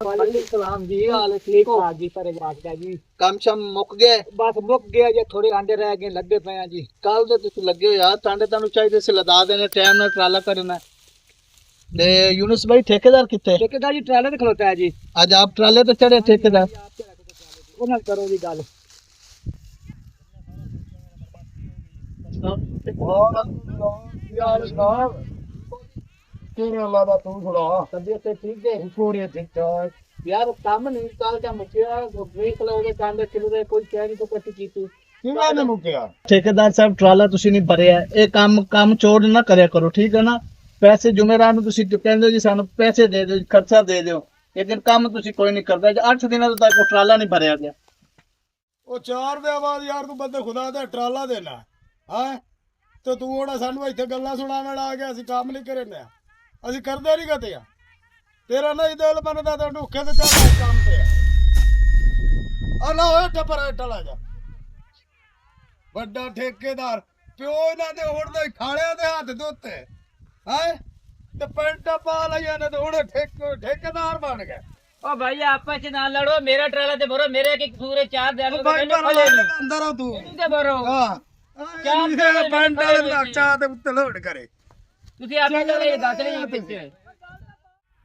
वालेकुम सलाम जी, हाल ठीक हो जी? परेशान जी, ਕੰਮ ਸ਼ਮ ਮੁੱਕ ਗਏ? बस मुक गया जी, थोड़े आंडे रह गए, लगे पे हैं जी। ਕੱਲ ਦੇ ਤੁਸੀਂ ਲੱਗੇ ਹੋ ਯਾਰ, ਟਾਂਡੇ ਤੁਹਾਨੂੰ ਚਾਹੀਦੇ ਸੀ ਲਦਾ ਦੇਣੇ, ਟਾਈਮ ਨਾਲ ਟਰਾਲਾ ਕਰਨਾ। ਤੇ ਯੂਨਸ ਭਾਈ ਠੇਕੇਦਾਰ ਕਿੱਥੇ? ठेकेदार जी ट्राले पे खलोता है जी। ਅੱਜ ਆਪ ਟਰਾਲੇ ਤੇ ਚੜੇ ਠੇਕੇਦਾਰ? उन्हें करो जी गल। तबीयत ठीक है? पूरी ठीक ठाक यार, काम नहीं काल का मुकिया देख लो के काम चल रहे, कोई कह नहीं तो कटी कीती ਕਿਵੇਂ ਨੇ ਮੁੱਕਿਆ? ਠੇਕੇਦਾਰ ਸਾਹਿਬ ਟਰਾਲਾ ਤੁਸੀਂ ਨਹੀਂ ਭਰਿਆ, ਇਹ ਕੰਮ ਚੋਰ ਨਾ ਕਰਿਆ ਕਰੋ, ਠੀਕ ਹੈ ਨਾ? ਪੈਸੇ ਜੁਮੇਰਾਤ ਨੂੰ ਤੁਸੀਂ ਕਹਿੰਦੇ ਜੀ ਸਾਨੂੰ ਪੈਸੇ ਦੇ ਦਿਓ, ਖਰਚਾ ਦੇ ਦਿਓ, ਲੇਕਿਨ ਕੰਮ ਤੁਸੀਂ ਕੋਈ ਨਹੀਂ ਕਰਦਾ। 8 ਦਿਨਾਂ ਤੋਂ ਤੱਕ ਟਰਾਲਾ ਨਹੀਂ ਭਰਿਆ ਗਿਆ। ਉਹ 4 ਦੇ ਬਾਅਦ ਯਾਰ ਤੂੰ ਬੰਦੇ ਖੁਦਾ ਦਾ ਟਰਾਲਾ ਦੇਣਾ ਹੈ ਤੇ ਤੂੰ ਹੁਣ ਸਾਨੂੰ ਇੱਥੇ ਗੱਲਾਂ ਸੁਣਾਉਣ ਆ ਗਿਆ। ਅਸੀਂ ਕੰਮ ਨਹੀਂ ਕਰਨੇ, ਅਸੀਂ ਕਰਦੇ ਨਹੀਂ ਕਦੇ ਆ। ਤੇਰਾ ਨਹੀਂ ਦਿਲ ਮੰਨਦਾ ਤਾਂ ਢੁੱਕੇ ਤੇ ਚੱਲ ਕੰਮ ਤੇ ਆ ਨਾ ਹੋਇਆ ਟੱਪਰ ਟਲਾ ਜਾ ਵੱਡਾ ਠੇਕੇਦਾਰ ਪਿਓ ਇਹਨਾਂ ਦੇ ਹੁਣ ਦੇ ਖਾਲਿਆਂ ਦੇ ਹੱਥ ਧੋਤੇ ਹੈ ਤੇ ਪੈਂਟਾ ਪਾ ਲਈਆਂ ਨੇ ਤੇ ਹੁਣ ਠੇਕੇਦਾਰ ਬਣ ਗਏ। ओ भाई आपस में ना लड़ो, मेरा ट्राला ते भरो, मेरे के पूरे 4 दे दो, ਭਾਈ ਅੰਦਰ ਆ ਤੂੰ ते भरो। ਹਾਂ ਪੈਂਟ ਵਾਲੇ ਦਾ ਚਾਹ ਦੇ ਉੱਤੇ ਲੋਡ ਕਰੇ। ਤੁਸੀਂ ਆਪੇ ਕਰ ਇਹ ਦੱਸ ਰਹੇ ਪਿੱਛੇ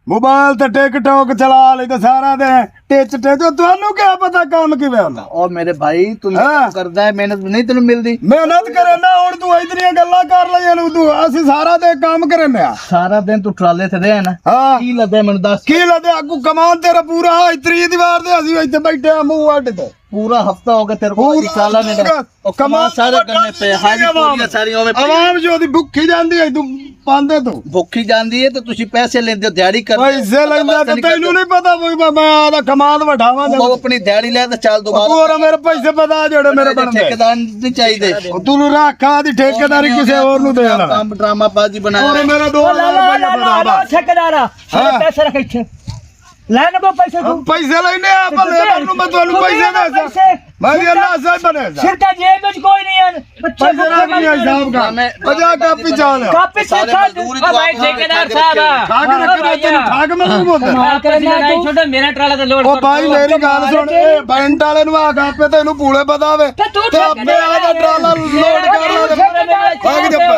ਮੋਬਾਈਲ ਤੇ ਟਿਕਟੌਕ ਚਲਾ ਲਈ ਤੇ ਸਾਰਾ ਦੇ ਟਿਚ ਤੁਹਾਨੂੰ ਕੀ ਪਤਾ ਕੰਮ ਕਿਵੇਂ ਹੁੰਦਾ। और मेरे भाई तुम करता है मेहनत नहीं तेन मिलती? ਮਿਹਨਤ ਕਰੇ ਨਾ ਹੁਣ ਤੂੰ ਇਤਨੀਆਂ ਗੱਲਾਂ ਕਰ ਲਈਆਂ ਨੂੰ ਤੂੰ ਅਸੀਂ ਸਾਰਾ ਦੇ ਕੰਮ ਕਰਨੇ ਆ। सारा दिन तू ट्राले थे रहे ना, ਹਾਂ की लगे मैंने दस? ਕੀ ਲੱਦੇ ਆਗੂ ਕਮਾਨ ਤੇਰਾ ਪੂਰਾ ਇਤਰੀ ਦੀਵਾਰ ਦੇ ਅਸੀਂ ਇੱਥੇ ਬੈਠੇ ਆ ਮੂੰਹ ਅੱਡ ਤੇ पूरा हफ्ता हो गया तेरे को ट्राला नहीं लगा। और कमाल सारे करने पे हाजी पूरी सारी होवे ਆਵਾਮ ਜੋ ਦੀ ਭੁੱਖੀ ਜਾਂਦੀ ਹੈ ਤੂੰ ਪਾਉਂਦੇ ਤੂੰ भुखी जाती है तो तुसी पैसे लेंदे हो, दिहाड़ी कर ਪੈਸੇ ਲੈਂਦਾ ਤੇ ਤੈਨੂੰ ਨਹੀਂ ਪਤਾ ਵੀ ਮੈਂ ਆਦਾ ਕਮਾਨ ਵਠਾਵਾਂ वो अपनी दिहाड़ी ले तो चल दोबारा। ਪੂਰਾ ਮੇਰੇ ਪੈਸੇ ਪਤਾ ਜਿਹੜੇ ਮੇਰੇ ਬਣਦੇ ठेकेदार नहीं चाहिए, ਤੂੰ ਰੱਖਾ ਦੀ ਠੇਕੇਦਾਰੀ ਕਿਸੇ ਹੋਰ ਨੂੰ ਦੇ ਦੇਣਾ। काम ड्रामा बाजी ਹੋਰ बनाया। ਮੇਰਾ 2000 ਰੁਪਇਆ ਬਰਾਬਰ ठेकेदार पैसे रखे इथे ਲੈਣ ਕੋ ਪੈਸੇ ਤੂੰ ਪੈਸੇ ਲੈਣੇ ਆ ਭਲੇ ਨੂੰ ਮੈਂ ਤੁਹਾਨੂੰ ਪੈਸੇ ਦੇ ਮੈਂ ਵੀ ਅੱਲਾਹ ਸਾਹਿਬ ਬਣੇ ਸਿਰ ਤਾਂ ਜੇਬ ਵਿੱਚ ਕੋਈ ਨਹੀਂ ਹਨ ਬੱਚੇ ਪੈਸੇ ਰੱਖ ਲਿਆ ਹਿਸਾਬ ਦਾ 50 ਕਾਪੀ ਚਾਲ ਕਾਪੀ ਸੇ ਖਾ ओ भाई ठेकेदार साहब ਠਾਕ ਰੱਖਣਾ ਤੈਨੂੰ ਠਾਕ ਮੈਨੂੰ ਬੋਲਦਾ। माल करने नहीं छोड़ो, मेरा ट्राला ते लोड ਉਹ ਭਾਈ ਮੇਰੀ ਗੱਲ ਸੁਣ, ਇਹ ਬੈਂਟ ਵਾਲੇ ਨੂੰ ਆ ਕਾਪੇ ਤੈਨੂੰ ਪੂਲੇ ਬਤਾਵੇ ਤੇ ਤੂੰ ਤੇ ਆਪੇ ਆਦਾ ਟਰਾਲਾ ਲੋਡ ਕਰ ਲੈ।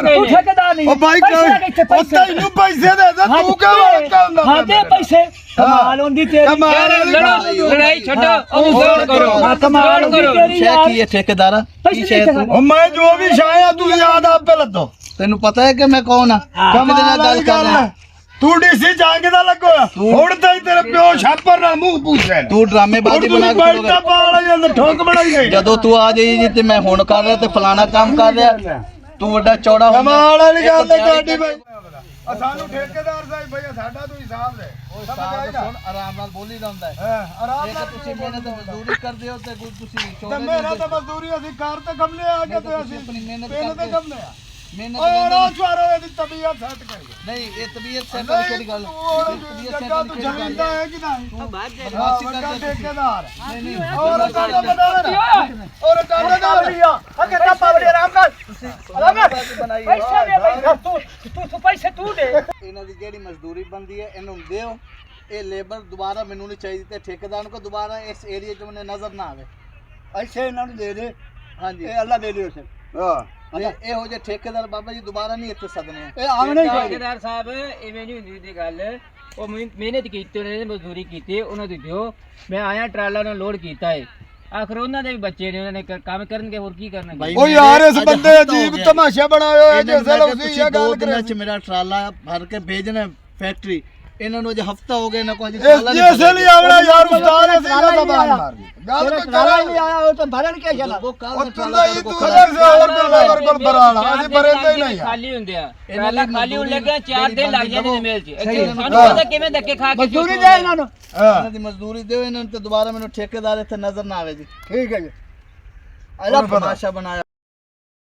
ਤੂੰ ਠੇਕੇਦਾਰ ਨਹੀਂ। ਉਹ ਭਾਈ ਉਹ ਤੈਨੂੰ ਪੈਸੇ ਦੇ ਦੇ ਤੂੰ ਕਿਉਂ ਕਰਦਾ? ਹਾਂ ਦੇ ਪੈਸੇ ਕਮਾਲ ਹੁੰਦੀ ਤੇਰੀ। ਕਮਾਲ ਵਾਲੀ ਗੱਲ। लड़ाई छोड़ो, ओ लोड करो, कमाल लोड करो। तेरी शे यार। की है ठेकेदार? पैसे की शे लेके तू? ਉਹ ਮੈਂ ਜੋ ਵੀ ਛਾਇਆ ਤੂੰ ਯਾਦ ਆਪੇ ਲੱਦੋ। तेनू पता है कि मैं कौन हां? ਕਮਾਲ गल ਵਾਲੀ कर ਗੱਲ रहा ਹੈ। ਤੂੰ ਡੀਸੀ ਜੰਗ ਦਾ ਲੱਗੋਆ ਹੁਣ ਤਾਂ ਤੇਰੇ ਪਿਓ ਛਾਪਰ ਨਾਲ ਮੂੰਹ ਪੂਛੇ तू ड्रामेबाजी बना के ਬੈਂਟਾ करोगे। ਪਾ ਲਈ ਜਾਂਦਾ ਠੋਕ ਬਣਾਈ ਗਈ। ਜਦੋਂ ਤੂੰ ਆ ਜਾਈ ਜੀ ਤੇ ਮੈਂ ਹੁਣ ਕਰ ਰਿਹਾ ਤੇ ਫਲਾਣਾ ਕੰਮ ਕਰ ਰਿਹਾ, ਤੂੰ ਵੱਡਾ ਚੌੜਾ ਹੁੰਦਾ। ਕਮਾਲ ਵਾਲੀ ਗੱਲ ਹੈ ਤੁਹਾਡੀ ਬਾਈ। ਸਾਨੂੰ ਠੇਕੇਦਾਰ ਸਾਹਿਬ ਭਈਆ ਸਾਡਾ ਤੂੰ ਹਿਸਾਬ ਲੈ। ਸੁਣ ਆਰਾਮ ਨਾਲ ਬੋਲੀ ਜਾਂਦਾ ਹੈ। ਆਰਾਮ ਨਾਲ ਤੁਸੀਂ ਮਿਹਨਤ ਮਜ਼ਦੂਰੀ ਕਰਦੇ ਹੋ ਤੇ ਤੁਸੀਂ ਤੇ ਚੌੜੇ ਮੇਰਾ ਤਾਂ ਮਜ਼ਦੂਰੀ ਅਸੀਂ ਕਰ ਤੇ ਕਮਲੇ ਆ ਕੇ ਤੇ ਅਸੀਂ ਆਪਣੀ ਮਿਹਨਤ ਪਿੰਡ ਤੇ ਕਰਕੇ ਕਮਲੇ ਆ। ਮਿਹਨਤ ਓਏ ਕਰਦੇ ਰੋ ਛਾਰੋ ਇਹਦੀ ਤਬੀਅਤ ਸੈੱਟ ਕਰੀ। ਨਹੀਂ ਇਹ ਤਬੀਅਤ ਸੈੱਟ ਵਾਲੀ ਕਿਹੜੀ ਗੱਲ? ਜੱਗਾ ਤੂੰ ਜਮੀਂਦਾ ਹੈ ਕਿ ਨਹੀਂ? ਤੂੰ ਬਦਮਾਸ਼ੀ ਵੱਡਾ ਠੇਕੇਦਾਰ। ਨਹੀਂ ਨਹੀਂ ਔਰ ਕਾਹਦਾ ਬਣਾ ਔਰ ਕਾਹਦਾ ਬਣਾ ਅਗੇ ਤਾਂ ਪਾਵੜੀ ਆਰਾਮ ਨਾਲ ਬਣਾਈ ਪੈਸੇ ਦੇ ਭਾਈ ਤੂੰ ਪੈਸੇ ਤੂੰ ਦੇ। ਇਹਨਾਂ ਦੀ ਜਿਹੜੀ ਮਜ਼ਦੂਰੀ ਬੰਦੀ ਹੈ ਇਹਨੂੰ ਦਿਓ। ਇਹ ਲੇਬਰ ਦੁਬਾਰਾ ਮੈਨੂੰ ਨਹੀਂ ਚਾਹੀਦੀ ਤੇ ਠੇਕੇਦਾਰ ਨੂੰ ਕੋ ਦੁਬਾਰਾ ਇਸ ਏਰੀਆ 'ਚ ਮੈਨੂੰ ਨਜ਼ਰ ਨਾ ਆਵੇ। ਐਸੇ ਇਹਨਾਂ ਨੂੰ ਦੇ ਦੇ। ਹਾਂਜੀ ਇਹ ਅੱਲਾ ਦੇ ਦਿਓ ਸੇ। ਹਾਂ ਤੇ ਇਹੋ ਜਿਹੇ ਠੇਕੇਦਾਰ ਬਾਬਾ ਜੀ ਦੁਬਾਰਾ ਨਹੀਂ ਇੱਥੇ ਸੱਦਣੇ ਆ। ਇਹ ਆਵਣੇ ਹੀ ਚਾਹੀਦੇ। ਠੇਕੇਦਾਰ ਸਾਹਿਬ ਇਵੇਂ ਨਹੀਂ ਹੁੰਦੀ ਦੀ ਗੱਲ, ਉਹ ਮਿਹਨਤ ਕੀਤੀ, ਉਹਨਾਂ ਨੇ ਮਜ਼ਦੂਰੀ ਕੀਤੀ, ਉਹਨਾਂ ਦੀ ਦਿਓ। ਮੈਂ ਆਇਆ ਟਰਾਲਾ ਨਾਲ ਲੋਡ ਕੀਤਾ ਹੈ, ਆਖਰ ਉਹਨਾਂ ਦੇ ਵੀ ਬੱਚੇ ਨੇ, ਉਹਨਾਂ ਨੇ ਕੰਮ ਕਰਨਗੇ, ਹੋਰ ਕੀ ਕਰਨਗੇ। ਉਹ ਯਾਰ ਇਸ ਬੰਦੇ ਅਜੀਬ ਤਮਾਸ਼ਾ ਬਣਾਇਆ ਹੋਇਆ ਜਿਵੇਂ ਉਸੇ ਇਹ ਗੱਲ ਦਿਨਾਂ ਕਰੇ। 'ਚ ਮੇਰਾ ਟਰਾਲਾ ਭਰ ਕੇ ਭੇਜਣਾ ਫੈਕਟਰੀ। ਇਹਨਾਂ ਨੂੰ ਅਜੇ ਹਫਤਾ ਹੋ ਗਿਆ ਨਾ ਕੋਈ ਇਸ ਲਈ ਆਵਣਾ ਯਾਰ ਉਸਤਾਦ ਅਸੀਂ ਇਹਦਾ ਜ਼ਬਾਨ ਮਾਰ ਗਈ। ਗੱਲ ਤਾਂ ਕਰਾਂ ਨਹੀਂ ਆਇਆ ਉਹ ਤਾਂ ਭਰਨ ਕੇ ਚਲਾ। ਉਹ ਉਹ ਤੁੰਦਾ ਹੀ ਤੂੰ ਕਿਸੇ ਹੋਰ ਕੋਲ ਲੇਬਰ ਕੋਲ ਬਰਾਲਾ ਅਸੀਂ ਬਰੇਂਦੇ ਹੀ ਨਹੀਂ ਆ। ਖਾਲੀ ਹੁੰਦੇ ਆ, ਟਰਾਲਾ ਖਾਲੀ ਹੋਣ ਲੱਗਿਆ 4 ਦਿਨ ਲੱਗ ਜਾਂਦੇ ਨੇ ਮੇਲ 'ਚ। ਸਾਨੂੰ ਪਤਾ ਕਿਵੇਂ ਧੱਕੇ ਖਾ ਕੇ ਮਜ਼ਦੂਰੀ ਦੇ ਇਹਨਾਂ ਨੂੰ। ਇਹਨਾਂ ਦੀ ਮਜ਼ਦੂਰੀ ਦਿਓ ਇਹਨਾਂ ਨੂੰ ਤੇ ਦੁਬਾਰਾ ਮੈਨੂੰ ਠੇਕੇਦਾਰ ਇੱਥੇ ਨਜ਼ਰ ਨਾ ਆਵੇ ਜੀ। ਠੀਕ ਹੈ ਜੀ। ਅਲੱਗ ਤਮਾਸ਼ਾ ਬਣਾਇਆ।